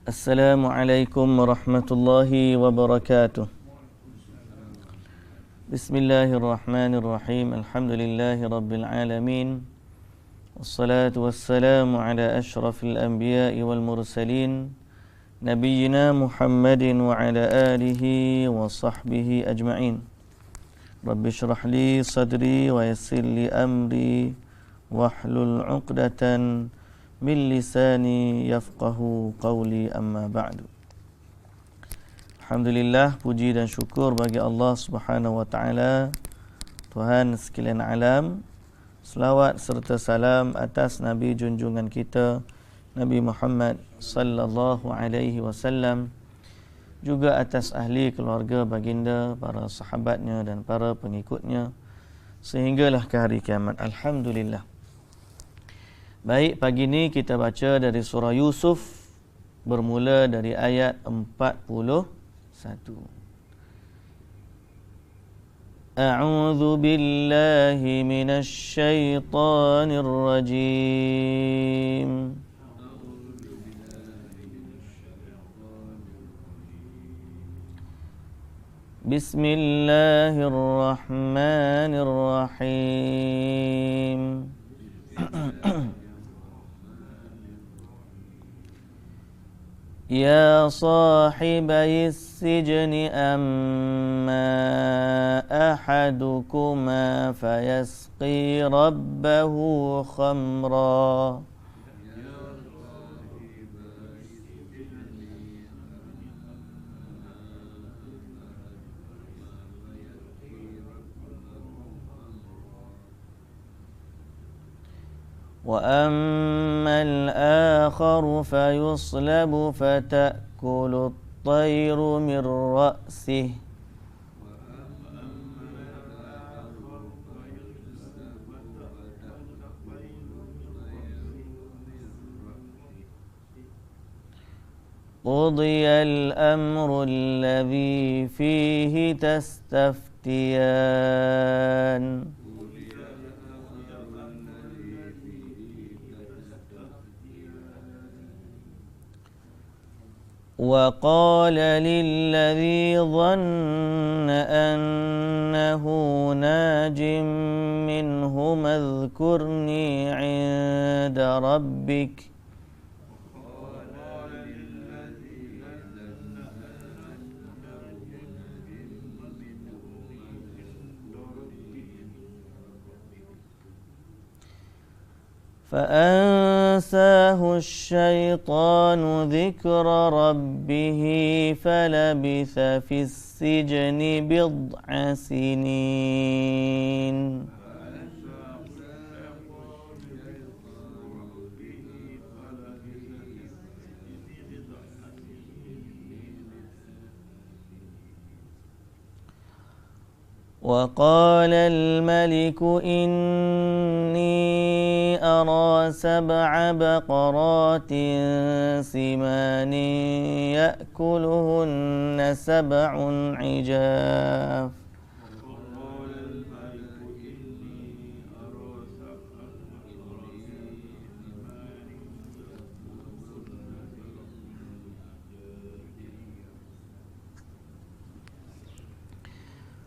Assalamualaikum warahmatullahi wabarakatuh. Bismillahirrahmanirrahim. Alhamdulillahi rabbil alamin. Wassalatu wassalamu ala ashrafil anbiya'i wal mursalin nabiyyina Muhammadin wa ala alihi wa sahbihi ajma'in. Rabbi shrah li sadri wa yassir li amri wahlul 'uqdatan min lisani yafqahu qawli, amma ba'du. Alhamdulillah, puji dan syukur bagi Allah Subhanahu wa taala, Tuhan sekalian alam. Selawat serta salam atas Nabi junjungan kita Nabi Muhammad sallallahu alaihi wasallam, juga atas ahli keluarga baginda, para sahabatnya dan para pengikutnya sehinggalah ke hari kiamat. Alhamdulillah. Baik, pagi ini kita baca dari surah Yusuf, bermula dari ayat 41. A'udzu billahi minasy syaithanir rajim. Bismillahirrahmanirrahim. يا صاحبي السجن أما أحدكما فيسقي ربه خمرا وأما الآخر فيصلب فتأكل الطير من رأسه قضي الأمر الذي فيه تستفتيان وقال للذي ظن أنه ناج منهما اذكرني عند ربك فأنساه الشيطان ذكر ربه فلبث في السجن بضع سنين وقال الملك إني أرى 7 بقرات سمان يأكلهن 7 عجاف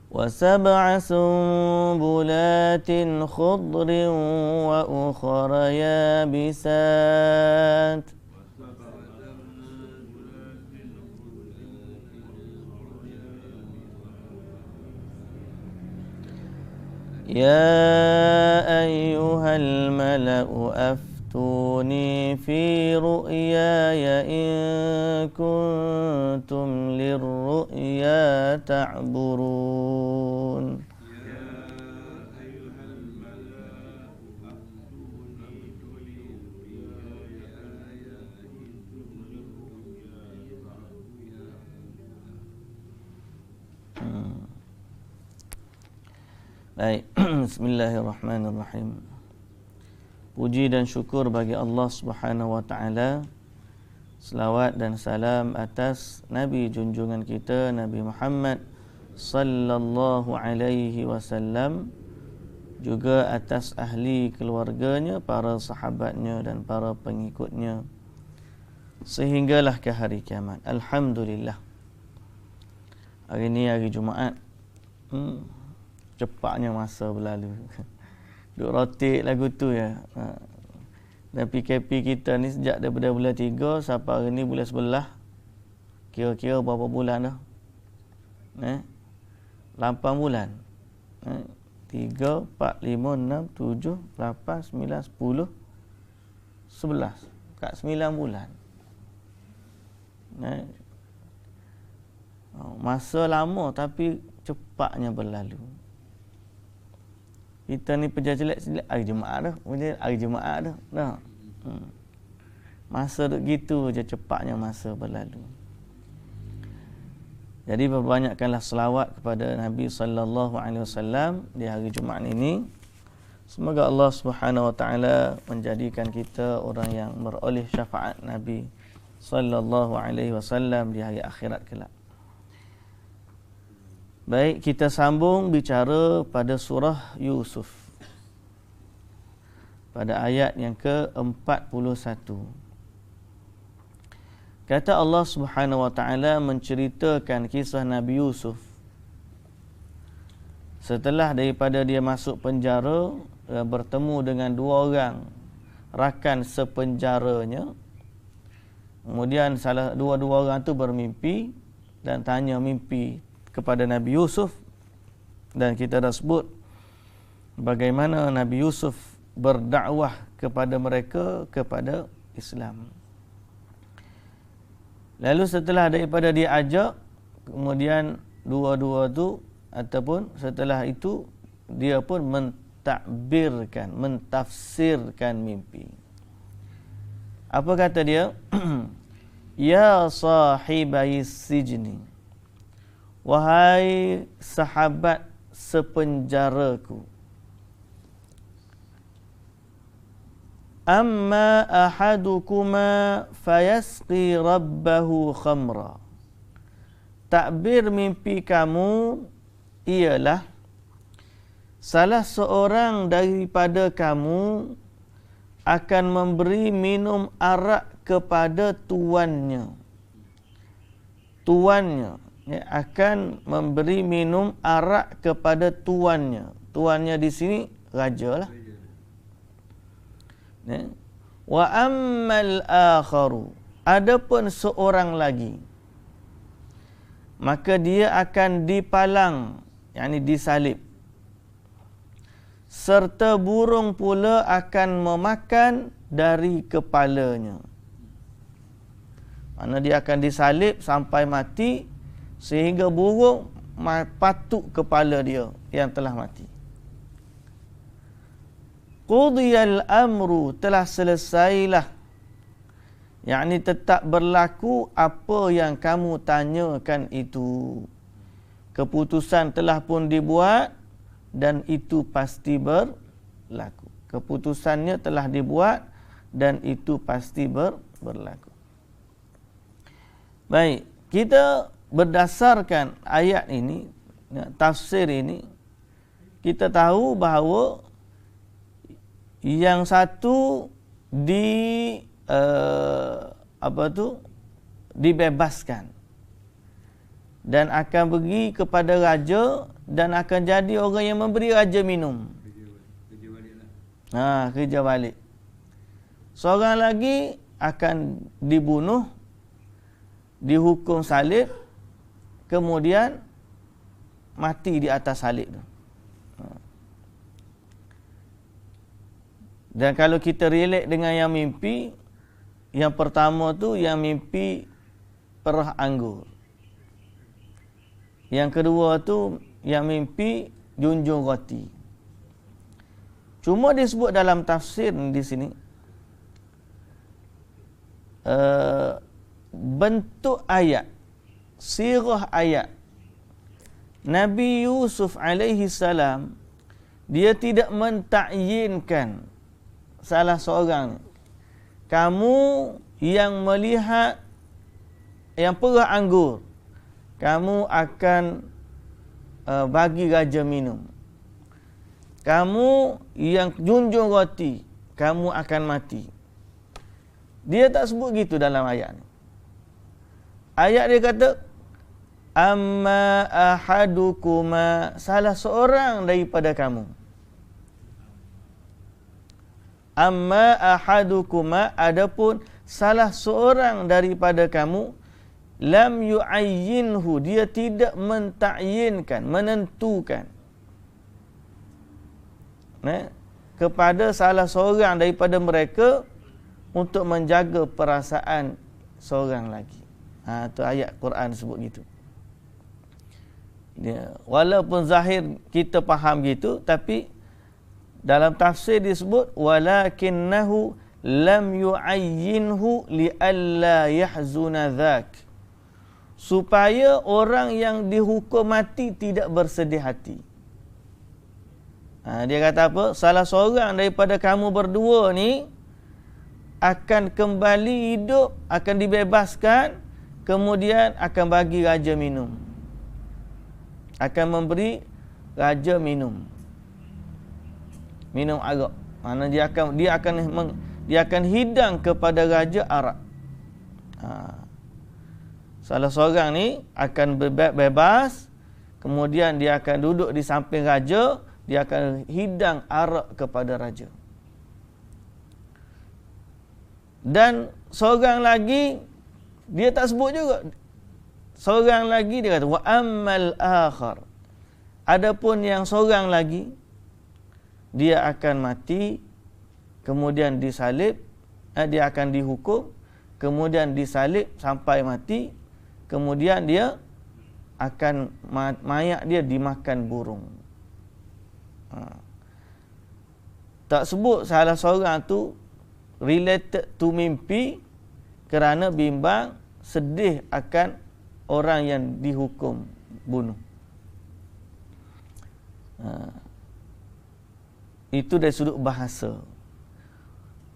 و7 سنبلات خضر وأخر يابسات يا أيها الملأ أفتوني في رؤياي إن كنتم للرؤيا تعبرون Baik, bismillahirrahmanirrahim. Puji dan syukur bagi Allah Subhanahu wa taala. Selawat dan salam atas Nabi junjungan kita Nabi Muhammad sallallahu alaihi wasallam, juga atas ahli keluarganya, para sahabatnya dan para pengikutnya sehinggalah ke hari kiamat. Alhamdulillah. Hari ni hari Jumaat. Cepatnya masa berlalu. Duk rotik lagu tu ya. Dan PKP kita ni sejak daripada bulan 3 sampai hari ni bulan 11. Kira-kira berapa bulan dah? 8 bulan. 3, 4, 5, 6, 7, 8, 9, 10, 11. Kat 9 bulan. Masa lama tapi cepatnya berlalu. Kita ni pejajelek hari Jumaat dah. Hari Jumaat dah. Masa duk gitu je cepatnya masa berlalu. Jadi perbanyakkanlah selawat kepada Nabi sallallahu alaihi wasallam di hari Jumaat ini. Semoga Allah Subhanahu wa taala menjadikan kita orang yang meroleh syafaat Nabi sallallahu alaihi wasallam di hari akhirat kelak. Baik, kita sambung bicara pada surah Yusuf. Pada ayat yang ke-41. Kata Allah Subhanahu wa taala menceritakan kisah Nabi Yusuf. Setelah daripada dia masuk penjara, bertemu dengan 2 orang rakan sepenjaranya. Kemudian dua orang tu bermimpi dan tanya mimpi kepada Nabi Yusuf, dan kita dah sebut bagaimana Nabi Yusuf berdakwah kepada mereka kepada Islam. Lalu setelah daripada dia ajak, kemudian dua-dua tu ataupun setelah itu dia pun mentafsirkan mimpi. Apa kata dia? Ya sahibai sijni, wahai sahabat sepenjaraku, amma ahadukuma fayasqi rabbahu khamra. Takbir mimpi kamu ialah salah seorang daripada kamu akan memberi minum arak kepada tuannya. Tuannya akan memberi minum arak kepada tuannya. Tuannya di sini raja lah. Wa ammal akharu, adapun seorang lagi, maka dia akan dipalang, yakni disalib, serta burung pula akan memakan dari kepalanya. Mana dia akan disalib sampai mati, sehingga burung patuk kepala dia yang telah mati. Qudiyal amru, telah selesailah, yakni tetap berlaku apa yang kamu tanyakan itu. Keputusan telah pun dibuat dan itu pasti berlaku. Keputusannya telah dibuat dan itu pasti berlaku. Baik, kita berdasarkan ayat ini, tafsir ini, kita tahu bahawa yang satu dibebaskan dan akan pergi kepada raja dan akan jadi orang yang memberi raja minum. Kerja balik. Seorang lagi akan dibunuh, dihukum salib, kemudian mati di atas salib tu. Dan kalau kita relate dengan yang mimpi, yang pertama tu yang mimpi perah anggur. Yang kedua tu yang mimpi junjung roti. Cuma disebut dalam tafsir di sini, bentuk ayat, sirah ayat, Nabi Yusuf alaihi salam, dia tidak mentakyinkan salah seorang. Kamu yang melihat yang perah anggur, kamu akan bagi raja minum. Kamu yang junjung roti, kamu akan mati. Dia tak sebut gitu dalam ayat ni. Ayat dia kata, amma ahadukuma, salah seorang daripada kamu. Amma ahadukuma, adapun salah seorang daripada kamu, lam yu'ayyinhu, dia tidak mentakyinkan, menentukan kepada salah seorang daripada mereka untuk menjaga perasaan seorang lagi. Tu ayat Quran sebut gitu. Walaupun zahir kita faham gitu, tapi dalam tafsir disebut walakinnahu lam yu'ayyinhu li'alla yahzuna dhak, supaya orang yang dihukum mati tidak bersedih hati. Dia kata apa? Salah seorang daripada kamu berdua ni akan kembali hidup, akan dibebaskan, kemudian akan bagi raja minum. Akan memberi raja minum arak. Mana dia akan hidang kepada raja arak. Salah seorang ni akan bebas, kemudian dia akan duduk di samping raja, dia akan hidang arak kepada raja. Dan seorang lagi dia tak sebut juga. Seorang lagi dia kata wa ammal akhar, adapun yang seorang lagi, dia akan mati, kemudian disalib, dia akan dihukum, kemudian disalib sampai mati, kemudian dia akan mayat dia dimakan burung. Tak sebut salah seorang tu related to mimpi kerana bimbang, sedih akan orang yang dihukum bunuh. Itu dari sudut bahasa.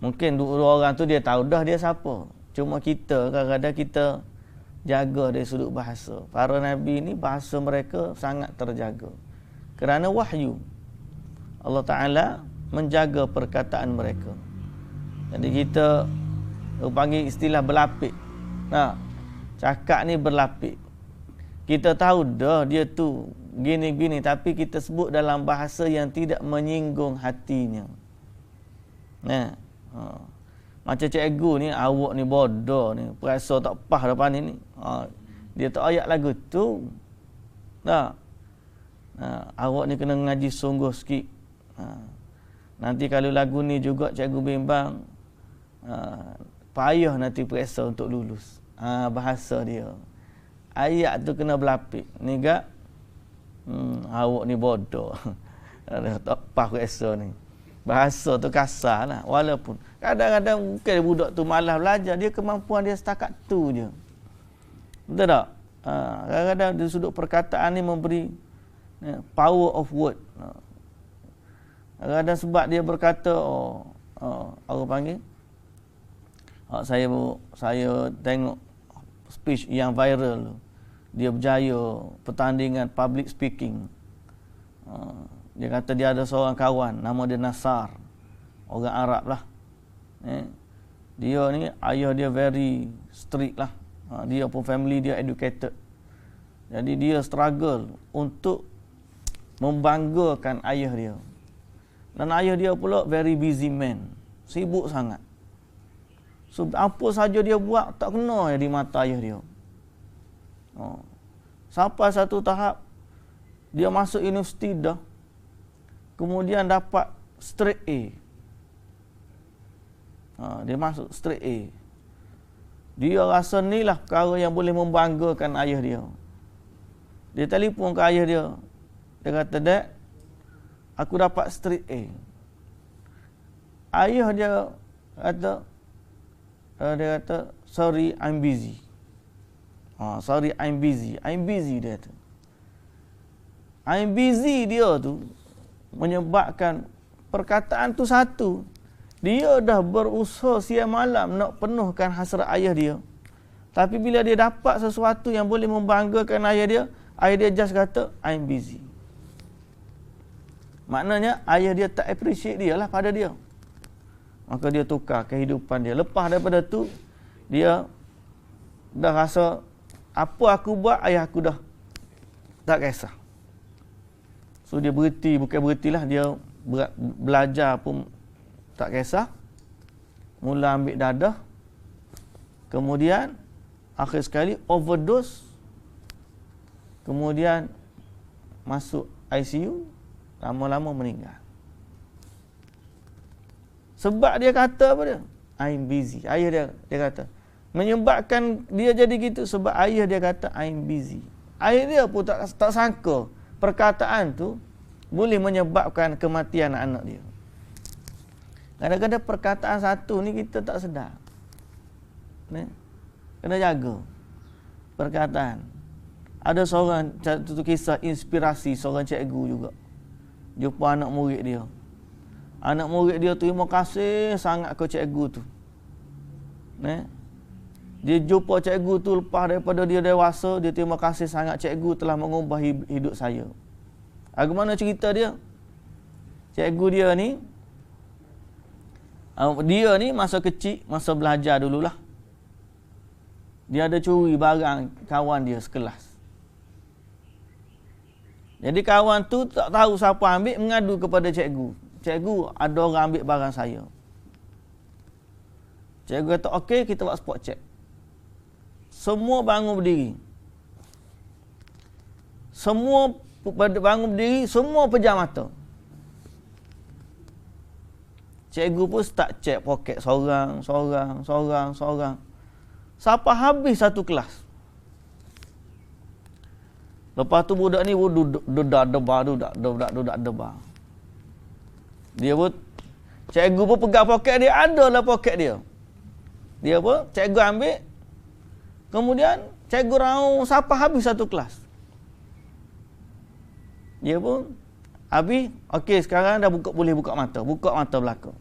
Mungkin dua orang tu dia tahu dah dia siapa. Cuma kita kadang-kadang kita jaga dari sudut bahasa. Para nabi ni bahasa mereka sangat terjaga kerana wahyu. Allah Ta'ala menjaga perkataan mereka. Jadi kita panggil istilah berlapik. Cakap ni berlapik. Kita tahu dah dia tu gini-gini, tapi kita sebut dalam bahasa yang tidak menyinggung hatinya. Macam cikgu ni, awak ni bodoh ni, perasa tak pah depan ni. Dia tak ayat lagu tu. Awak ni kena ngaji sungguh sikit. Nanti kalau lagu ni juga cikgu bimbang, payah nanti periksa untuk lulus. Bahasa dia. Ayat tu kena berlapik. Ni gak awak ni bodoh. Tak pah periksa ni. Bahasa tu kasar lah. Walaupun kadang-kadang mungkin budak tu malas belajar, dia kemampuan dia setakat tu je. Betul tak? Kadang-kadang di sudut perkataan ni memberi power of word. Kadang-kadang sebab dia berkata, orang panggil, saya tengok speech yang viral, dia berjaya pertandingan public speaking. Dia kata dia ada seorang kawan, nama dia Nasar, orang Arab lah. Dia ni, ayah dia very strict lah. Dia pun family dia educated. Jadi dia struggle untuk membanggakan ayah dia. Dan ayah dia pula very busy man, sibuk sangat. So apa saja dia buat tak kena di mata ayah dia. Sampai satu tahap dia masuk universiti dah, kemudian dapat straight A. Dia masuk straight A. Dia rasa ni lah perkara yang boleh membanggakan ayah dia. Dia telefon ke ayah dia. Dia kata, "Dad, aku dapat straight A." Ayah dia kata, "Sorry, I'm busy." Sorry, I'm busy. I'm busy, dia kata. I'm busy dia tu menyebabkan perkataan tu satu. Dia dah berusaha siang malam nak penuhkan hasrat ayah dia. Tapi bila dia dapat sesuatu yang boleh membanggakan ayah dia just kata, I'm busy. Maknanya ayah dia tak appreciate dia lah pada dia. Maka dia tukar kehidupan dia. Lepas daripada tu, dia dah rasa, apa aku buat, ayah aku dah tak kisah. So dia berhenti, bukan berhentilah, dia belajar pun tak kisah. Mula ambil dadah. Kemudian akhir sekali overdose. Kemudian masuk ICU, lama-lama meninggal. Sebab dia kata apa dia? I'm busy. Ayah dia kata. Menyebabkan dia jadi gitu sebab ayah dia kata I'm busy. Ayah dia pun tak sangka perkataan tu boleh menyebabkan kematian anak dia. Kadang-kadang perkataan satu ni kita tak sedar. Kena jaga perkataan. Ada seorang, satu kisah inspirasi, seorang cikgu juga. Jumpa anak murid dia. Anak murid dia terima kasih sangat ke cikgu tu. Dia jumpa cikgu tu lepas daripada dia dewasa, dia terima kasih sangat, cikgu telah mengubah hidup saya. Bagaimana cerita dia? Cikgu dia ni masa kecil, masa belajar dululah, dia ada curi barang kawan dia sekelas. Jadi kawan tu tak tahu siapa ambil, mengadu kepada cikgu. Cikgu, ada orang ambil barang saya. Cikgu kata, okey, kita buat spot check. Semua bangun berdiri. Semua bangun berdiri, semua pejam mata. Cikgu pun start check poket seorang. Sampai habis satu kelas. Lepas tu budak ni duduk debar. Dia pun, cikgu pun pegang poket dia, ada lah poket dia. Dia pun, cikgu ambil. Kemudian, cikgu raung sampai habis satu kelas. Dia pun, habis, okey sekarang dah boleh buka mata. Buka mata belakang.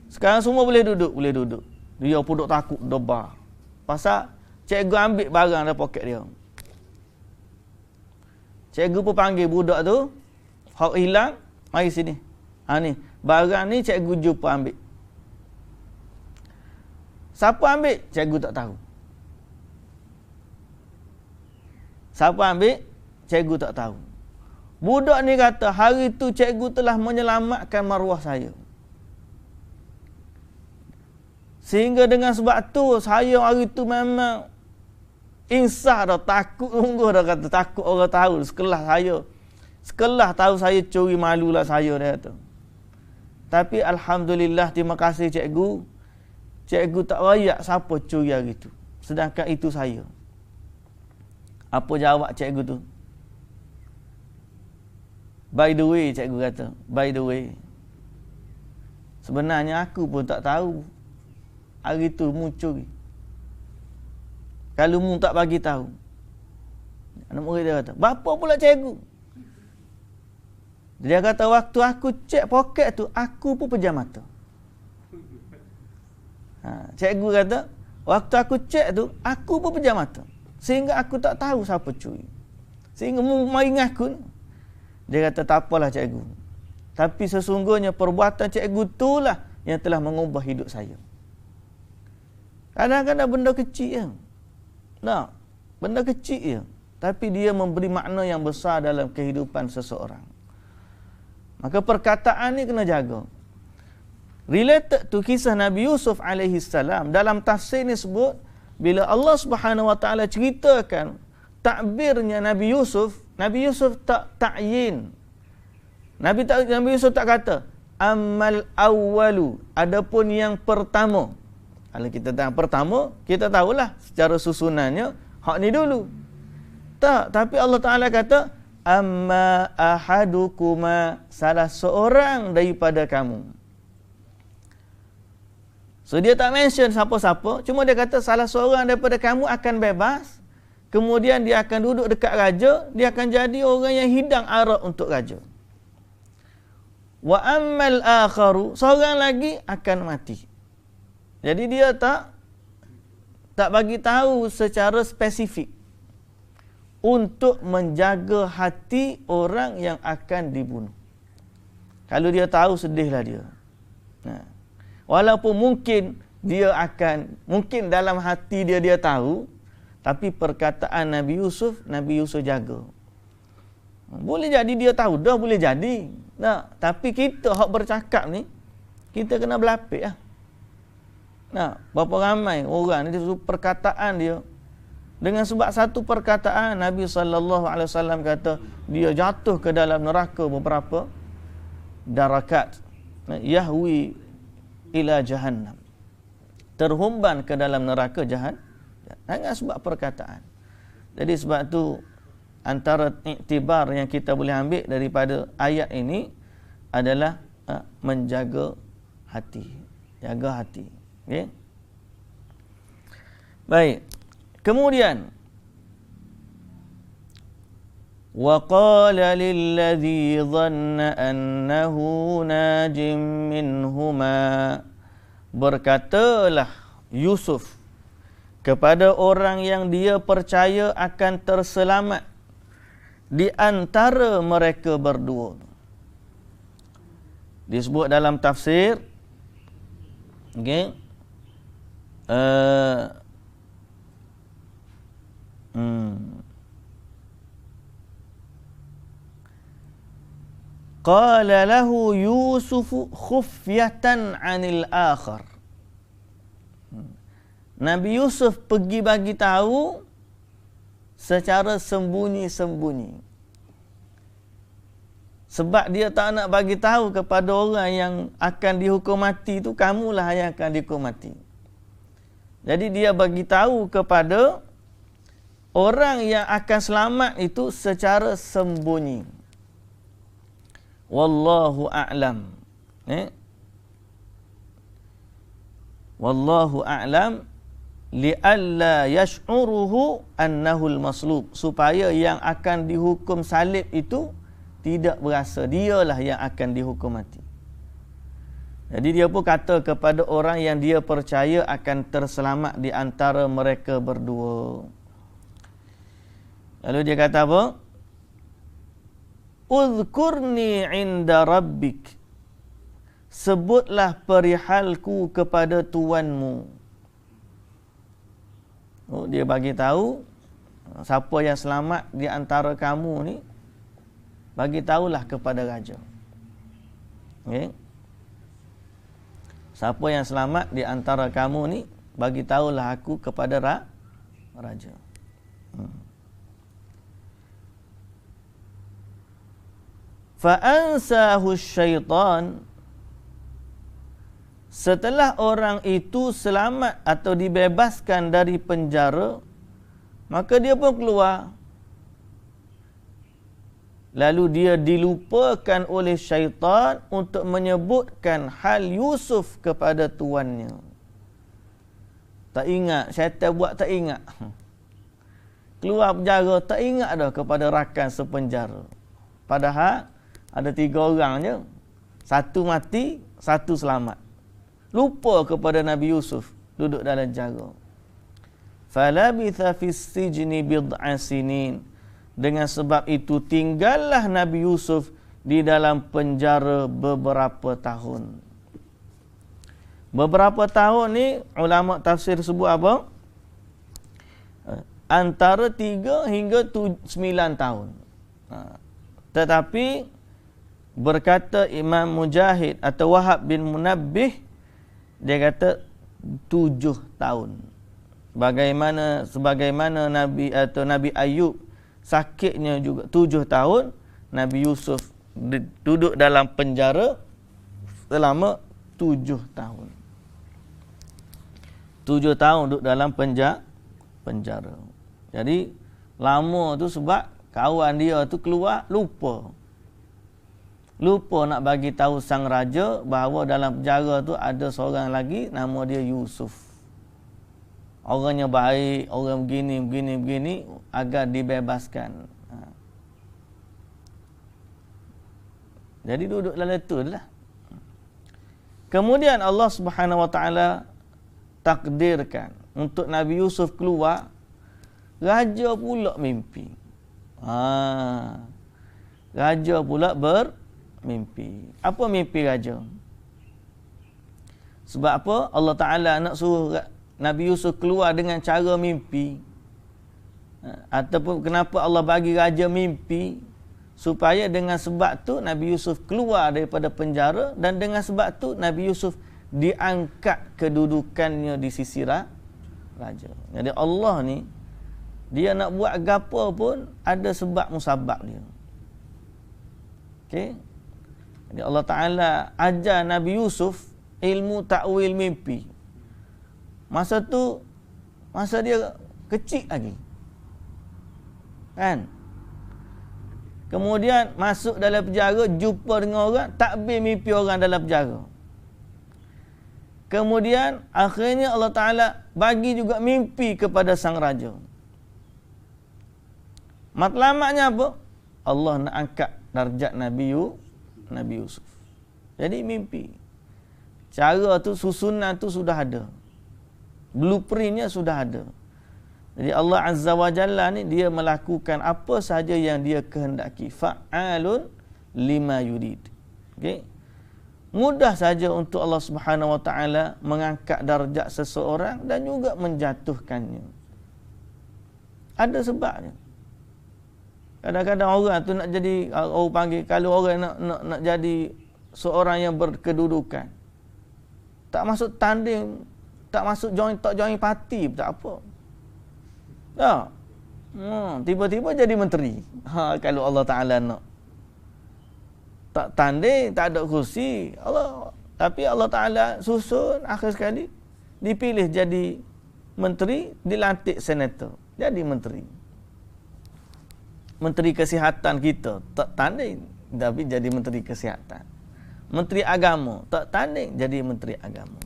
Sekarang semua boleh duduk. Dia pun duduk takut, debar. Pasal, cikgu ambil barang dalam poket dia. Cikgu pun panggil budak tu, hak hilang, mari sini. Ni, barang ni cikgu jumpa ambil. Siapa ambil? Cikgu tak tahu. Siapa ambil? Cikgu tak tahu. Budak ni kata, hari tu cikgu telah menyelamatkan maruah saya. Sehingga dengan sebab tu, saya hari tu memang insah dah, takut sungguh dah, kata takut orang tahu sekelas tahu saya curi, malulah saya, dia kata. Tapi alhamdulillah, terima kasih cikgu tak rayak siapa curi hari tu, sedangkan itu saya. Apa jawab cikgu tu? By the way, cikgu kata, by the way, sebenarnya aku pun tak tahu hari tu mu curi. Kalau mu tak bagi tahu. Anak murid dia kata, "Bapa pula cikgu?" Dia kata, waktu aku cek poket tu, aku pun pejam mata. Cikgu kata, waktu aku cek tu, aku pun pejam mata. Sehingga aku tak tahu siapa curi. Sehingga mu mari ngaku. Dia kata, tak apalah cikgu. Tapi sesungguhnya perbuatan cikgu itulah yang telah mengubah hidup saya. Kadang-kadang benda kecil je. Benda kecil je. Tapi dia memberi makna yang besar dalam kehidupan seseorang. Maka perkataan ni kena jaga. Related to kisah Nabi Yusuf alaihi salam, dalam tafsir ni sebut, bila Allah Subhanahu wa taala ceritakan takbirnya Nabi Yusuf tak ta'yin. Nabi Yusuf tak kata amal awwalu, adapun yang pertama. Kalau kita tahu pertama, kita tahulah secara susunannya hak ni dulu. Tak, tapi Allah Taala kata amma ahadukuma, salah seorang daripada kamu. So dia tak mention siapa-siapa, cuma dia kata salah seorang daripada kamu akan bebas, kemudian dia akan duduk dekat raja, dia akan jadi orang yang hidang arak untuk raja. Wa ammal akharu, seorang lagi akan mati. Jadi dia tak bagi tahu secara spesifik untuk menjaga hati orang yang akan dibunuh. Kalau dia tahu, sedihlah dia. Walaupun mungkin mungkin dalam hati dia tahu, tapi perkataan Nabi Yusuf jaga. Boleh jadi dia tahu dah, boleh jadi. Nah, tapi kita hak bercakap ni, kita kena berlapik lah. Nah, berapa ramai orang ni perkataan dia. Dengan sebab satu perkataan Nabi SAW kata dia jatuh ke dalam neraka beberapa darakat. Yahwi ila jahannam. Terhumban ke dalam neraka jahannam. Dengan sebab perkataan. Jadi sebab tu antara iktibar yang kita boleh ambil daripada ayat ini adalah menjaga hati. Jaga hati. Okay? Baik. Kemudian wa qala lilladzi dhanna annahu najim minhuma, berkatalah Yusuf kepada orang yang dia percaya akan terselamat di antara mereka berdua. Disebut dalam tafsir, okey, qala lahu Yusuf khufyatan 'anil akhar. Nabi Yusuf pergi bagi tahu secara sembunyi-sembunyi. Sebab dia tak nak bagi tahu kepada orang yang akan dihukum mati itu, kamulah yang akan dihukum mati. Jadi dia bagi tahu kepada orang yang akan selamat itu secara sembunyi. Wallahu a'lam. Wallahu a'lam li'alla yash'uruhu annahu al-maslub, supaya yang akan dihukum salib itu tidak berasa dialah yang akan dihukum mati. Jadi dia pun kata kepada orang yang dia percaya akan terselamat di antara mereka berdua. Lalu dia kata apa? Uzkurni inda rabbik, sebutlah perihalku kepada Tuanmu. Oh, dia bagi tahu siapa yang selamat di antara kamu ni, bagi tahulah kepada raja. Okay? Siapa yang selamat di antara kamu ni, bagi tahulah aku kepada raja. Fa'ansahu syaitan, setelah orang itu selamat atau dibebaskan dari penjara, maka dia pun keluar. Lalu dia dilupakan oleh syaitan untuk menyebutkan hal Yusuf kepada tuannya. Tak ingat, syaitan buat tak ingat. Keluar penjara, tak ingat dah kepada rakan sepenjara. Padahal ada 3 orang je. 1 mati, 1 selamat. Lupa kepada Nabi Yusuf duduk dalam penjara. Falabitha fis sijni bid'a sinin. Dengan sebab itu tinggallah Nabi Yusuf di dalam penjara beberapa tahun. Beberapa tahun ni ulama tafsir sebut apa? Antara 3 hingga 9 tahun. Tetapi berkata Imam Mujahid atau Wahab bin Munabbih, dia kata 7 tahun. Sebagaimana Nabi Ayub sakitnya juga 7 tahun, Nabi Yusuf duduk dalam penjara selama 7 tahun. 7 tahun duduk dalam penjara. Jadi lama tu sebab kawan dia tu keluar lupa nak bagi tahu sang raja bahawa dalam penjara tu ada seorang lagi nama dia Yusuf. Orangnya baik, orang begini agar dibebaskan. Jadi duduk dalam itu lah. Kemudian Allah Subhanahu Wa Taala takdirkan untuk Nabi Yusuf keluar, raja pula mimpi. Raja pula bermimpi. Apa mimpi raja? Sebab apa? Allah Ta'ala nak suruh Nabi Yusuf keluar dengan cara mimpi. Ataupun kenapa Allah bagi raja mimpi? Supaya dengan sebab tu Nabi Yusuf keluar daripada penjara, dan dengan sebab tu Nabi Yusuf diangkat kedudukannya di sisi raja. Jadi Allah ni, dia nak buat gapo pun ada sebab musabab dia. Okey. Jadi Allah Ta'ala ajar Nabi Yusuf ilmu takwil mimpi. Masa dia kecil lagi. Kan? Kemudian masuk dalam penjara, jumpa dengan orang, takbir mimpi orang dalam penjara. Kemudian akhirnya Allah Ta'ala bagi juga mimpi kepada sang raja. Matlamatnya apa? Allah nak angkat darjat Nabi Yusuf. Jadi mimpi. Cara tu, susunan tu sudah ada. Blueprintnya sudah ada. Jadi Allah Azza wa Jalla ni, dia melakukan apa sahaja yang dia kehendaki. Fa'alun lima yurid. Okey. Mudah saja untuk Allah Subhanahu wa taala mengangkat darjat seseorang dan juga menjatuhkannya. Ada sebabnya. Kadang-kadang orang tu nak jadi, orang panggil, kalau orang nak jadi seorang yang berkedudukan, tak masuk tanding, tak masuk tak join parti, tak apa. Tak. Tiba-tiba jadi menteri. Kalau Allah Ta'ala nak. Tak tanding, tak ada kursi. Tapi Allah Ta'ala susun, akhir sekali dipilih jadi menteri, dilantik senator. Jadi menteri. Menteri Kesihatan kita, tak tanding, tapi jadi Menteri Kesihatan. Menteri Agama, tak tanding, jadi Menteri Agama.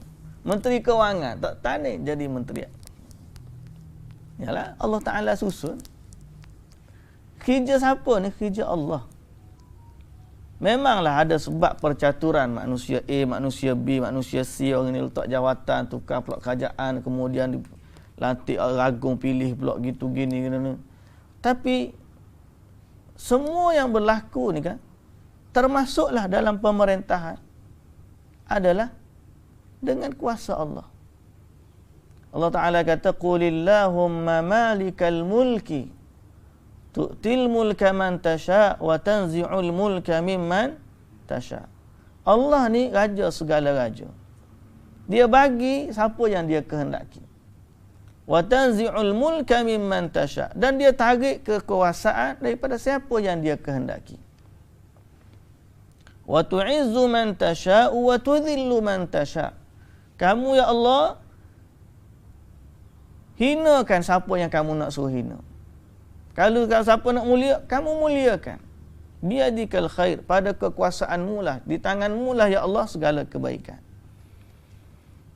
Menteri Kewangan, tak tanding, jadi Menteri. Yalah, Allah Ta'ala susun. Kerja siapa ni? Kerja Allah. Memanglah ada sebab percaturan manusia A, manusia B, manusia C, orang ni letak jawatan, tukar pula kerajaan, kemudian dilantik ragung pilih pula gitu gini. Tapi semua yang berlaku ni kan, termasuklah dalam pemerintahan, adalah dengan kuasa Allah. Allah Ta'ala kata, Qulillahumma malikal mulki, tu'til mulka man tasha' wa tanzi'ul mulka mimman tasha'. Allah ni raja segala raja. Dia bagi siapa yang dia kehendaki. Wa tanzi'ul mulka mimman tasha', dan dia tarik kekuasaan daripada siapa yang dia kehendaki. Wa tu'izzu man tasha' wa tudhillu man tasha'. Kamu ya Allah hinakan siapa yang kamu nak suruh hina. Kalau siapa nak mulia, kamu muliakan. Biadikal khair, pada kekuasaanmu lah, di tanganmu lah ya Allah segala kebaikan.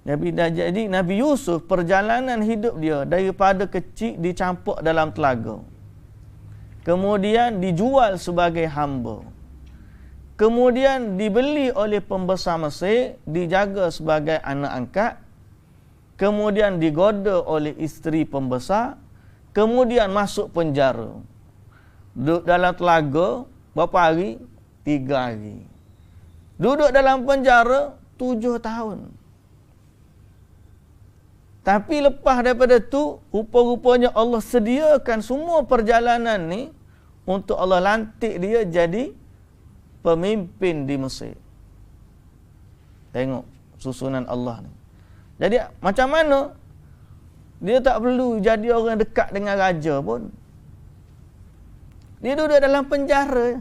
Jadi Nabi Yusuf, perjalanan hidup dia daripada kecil dicampur dalam telaga. Kemudian dijual sebagai hamba. Kemudian dibeli oleh pembesar Mesir, dijaga sebagai anak angkat. Kemudian digoda oleh isteri pembesar. Kemudian masuk penjara. Duduk dalam telaga berapa hari? 3 hari. Duduk dalam penjara 7 tahun. Tapi lepas daripada tu, rupa-rupanya Allah sediakan semua perjalanan ni untuk Allah lantik dia jadi pemimpin di Mesir. Tengok susunan Allah ni. Jadi macam mana? Dia tak perlu jadi orang dekat dengan raja pun. Dia duduk dalam penjara.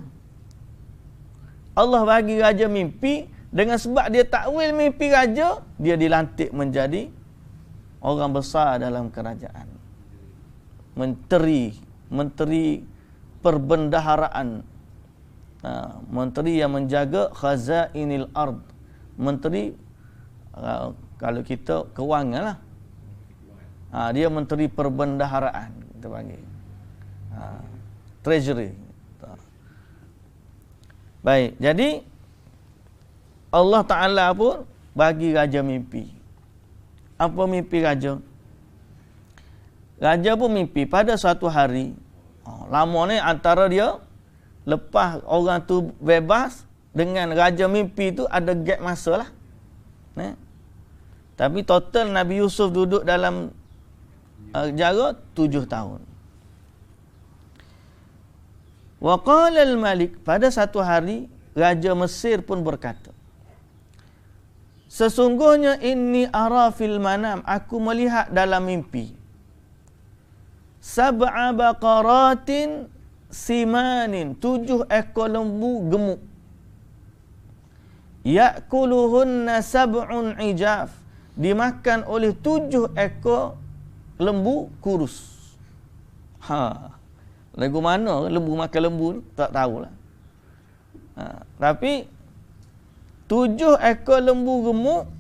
Allah bagi raja mimpi, dengan sebab dia takwil mimpi raja, dia dilantik menjadi orang besar dalam kerajaan. Menteri perbendaharaan. Menteri yang menjaga khazainil ard. Menteri, kalau kita kewangan lah. Dia menteri perbendaharaan, kita panggil. Treasury. Baik, jadi Allah Ta'ala pun bagi raja mimpi. Apa mimpi raja? Raja pun mimpi pada suatu hari. Lama ni antara dia lepas orang tu bebas dengan raja mimpi tu ada gap masa lah. Tapi total Nabi Yusuf duduk dalam jara 7 tahun. Wa qala al-malik, pada satu hari Raja Mesir pun berkata, sesungguhnya inni ara fil manam, aku melihat dalam mimpi, sab'a baqaratin simanin, 7 ekor lembu gemuk, ya'kuluhunna sab'un ijaf, dimakan oleh 7 ekor lembu kurus. Lagu mana lembu makan lembu ni? Tak tahulah. Tapi 7 ekor lembu gemuk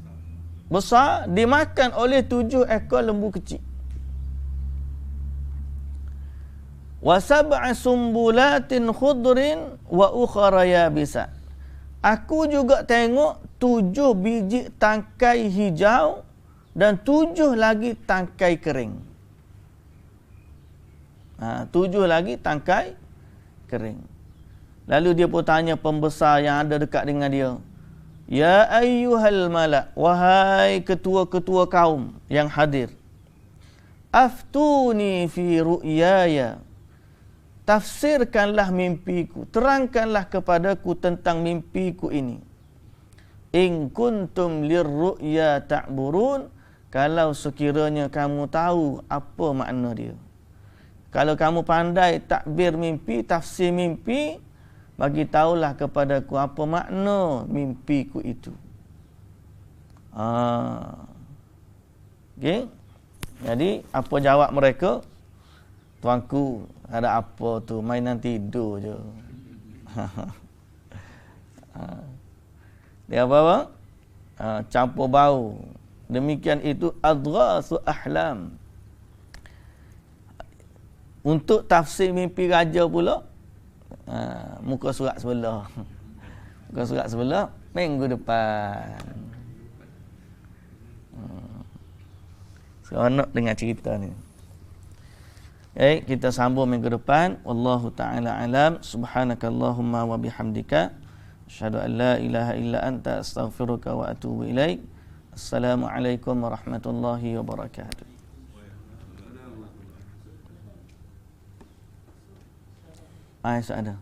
besar dimakan oleh 7 ekor lembu kecil. Wa sab'a sumbulatin khudrin wa ukhra yabisa. Aku juga tengok 7 biji tangkai hijau dan 7 lagi tangkai kering. 7 lagi tangkai kering. Lalu dia pun tanya pembesar yang ada dekat dengan dia, ya ayyuhal malak, wahai ketua-ketua kaum yang hadir, aftuni fi ru'yaya, tafsirkanlah mimpiku, terangkanlah kepadaku tentang mimpiku ini. In kuntum lirru'ya ta'burun, kalau sekiranya kamu tahu apa makna dia. Kalau kamu pandai takbir mimpi, tafsir mimpi, bagi tahulah kepadaku apa makna mimpiku itu. Okey. Jadi apa jawab mereka? Tuanku, ada apa tu? Mainan tidur je. Dia apa? Campur bau. Demikian itu adghasu ahlam. Untuk tafsir mimpi raja pula, muka surat sebelah. Muka surat sebelah minggu depan. Seronok dengar cerita ni. Baik, kita sambung minggu depan. Wallahu ta'ala alam. Subhanakallahumma wa bihamdika, asyhadu an la ilaha illa anta, astaghfiruka wa atubu ilaik. Assalamualaikum warahmatullahi wabarakatuh. Ada.